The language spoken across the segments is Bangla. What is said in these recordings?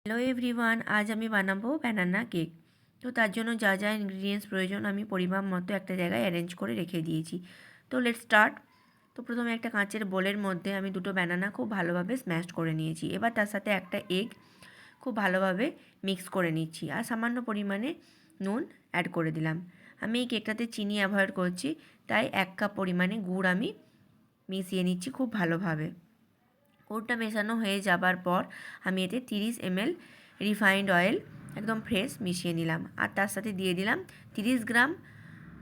হ্যালো এভরিওয়ান, আজ আমি বানাবো ব্যানানা কেক। তো তার জন্য যা যা ইনগ্রিডিয়েন্টস প্রয়োজন আমি পরিমাপ মতো একটা জায়গায় অ্যারেঞ্জ করে রেখে দিয়েছি। তো লেটস স্টার্ট। তো প্রথমে একটা কাঁচের বোলের মধ্যে আমি দুটো ব্যানানা খুব ভালোভাবে স্ম্যাশ করে নিয়েছি। এবার তার সাথে একটা এগ খুব ভালোভাবে মিক্স করে নিচ্ছি আর সামান্য পরিমাণে নুন অ্যাড করে দিলাম। আমি এই কেকটাতে চিনি অ্যাভয়েড করছি, তাই 1 কাপ পরিমাণে গুড় আমি মিশিয়ে নিচ্ছি খুব ভালোভাবে। গুড়টা মেশানো হয়ে যাবার পর আমি এতে 30 ml রিফাইন্ড অয়েল একদম ফ্রেশ মিশিয়ে নিলাম আর তার সাথে দিয়ে দিলাম 30 গ্রাম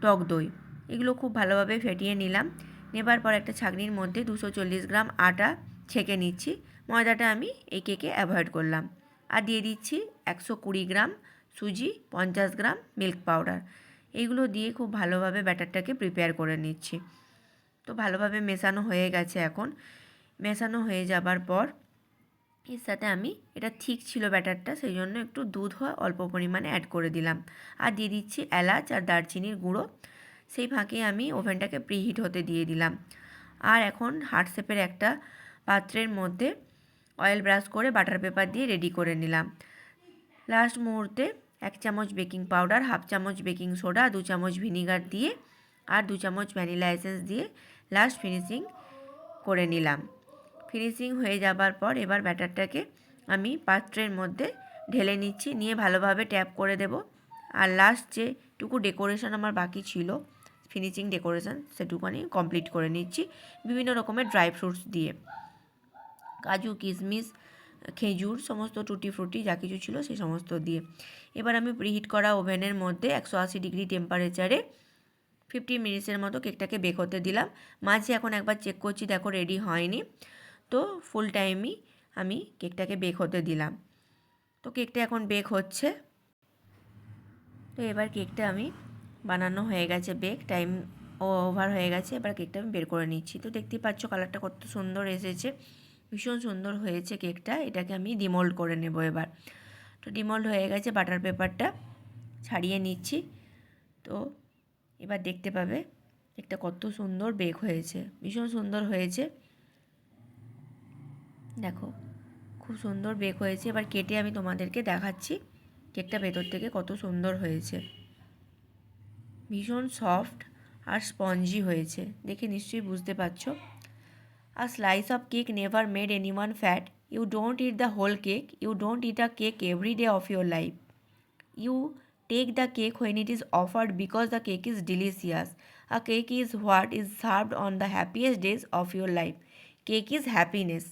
টক দই। এগুলো খুব ভালোভাবে ফেটিয়ে নিলাম। নেবার পর একটা ছাঁকনির মধ্যে 240 গ্রাম আটা ছেঁকে নিচ্ছি। ময়দাটা আমি এই কেকে অ্যাভয়েড করলাম। আর দিয়ে দিচ্ছি 120 গ্রাম সুজি, 50 গ্রাম মিল্ক পাউডার। এইগুলো দিয়ে খুব ভালোভাবে ব্যাটারটাকে প্রিপেয়ার করে নিচ্ছি। তো ভালোভাবে মেশানো হয়ে গেছে। এখন মেশানো হয়ে যাবার পর এর সাথে আমি, এটা ঠিক ছিল ব্যাটারটা, সেই জন্য একটু দুধ অল্প পরিমাণে অ্যাড করে দিলাম আর দিয়ে দিচ্ছি এলাচ আর দারচিনির গুঁড়ো। সেই ফাঁকে আমি ওভেনটাকে প্রিহিট হতে দিয়ে দিলাম। আর এখন হার্ট শেপের একটা পাত্রের মধ্যে অয়েল ব্রাশ করে বাটার পেপার দিয়ে রেডি করে নিলাম। লাস্ট মুহূর্তে 1 চামচ বেকিং পাউডার, 1/2 চামচ বেকিং সোডা, 2 চামচ ভিনিগার দিয়ে আর 2 চামচ ভ্যানিলা এসেন্স দিয়ে লাস্ট ফিনিশিং করে নিলাম। ফিনিশিং হয়ে যাবার পর এবার ব্যাটারটাকে আমি পাত্রের মধ্যে ঢেলে নিচ্ছি, নিয়ে ভালোভাবে ট্যাপ করে দেব। আর লাস্ট যেটুকু ডেকোরেশন আমার বাকি ছিল, ফিনিশিং ডেকোরেশন, সেটুকু আমি কমপ্লিট করে নিচ্ছি বিভিন্ন রকমের ড্রাই ফ্রুটস দিয়ে, কাজু, কিশমিশ, খেজুর, সমস্ত টুটি ফ্রুটি যা কিছু ছিল সেই সমস্ত দিয়ে। এবার আমি প্রিহিট করা ওভেনের মধ্যে 180 ডিগ্রি টেম্পারেচারে 15 মিনিটসের মতো কেকটাকে বেক হতে দিলাম। মাঝে এখন একবার চেক করছি, দেখো রেডি হয়নি। তো ফুল টাইমই আমি কেকটাকে বেক হতে দিলাম। তো কেকটা এখন বেক হচ্ছে। তো এবার কেকটা আমি বানানো হয়ে গেছে, বেক টাইম ওভার হয়ে গেছে। এবার কেকটা আমি বের করে নিচ্ছি। তো দেখতেই পাচ্ছ কালারটা কত সুন্দর এসেছে, ভীষণ সুন্দর হয়েছে কেকটা। এটাকে আমি ডিমোল্ড করে নেব এবার। তো ডিমোল্ড হয়ে গেছে, বাটার পেপারটা ছাড়িয়ে নিচ্ছি। তো এবার দেখতে পাবে কেকটা কত সুন্দর বেক হয়েছে, ভীষণ সুন্দর হয়েছে। দেখো খুব সুন্দর বেক হয়েছে। এবার কেটে আমি তোমাদেরকে দেখাচ্ছি কেকটা ভেতর থেকে কত সুন্দর হয়েছে, ভীষণ সফট আর স্পঞ্জি হয়েছে, দেখে নিশ্চয়ই বুঝতে পারছো। A slice of cake never made anyone fat. You don't eat the whole cake, you don't eat a cake every day of your life. You take the cake when it is offered because the cake is delicious. A cake is what is served on the happiest days of your life. Cake is happiness.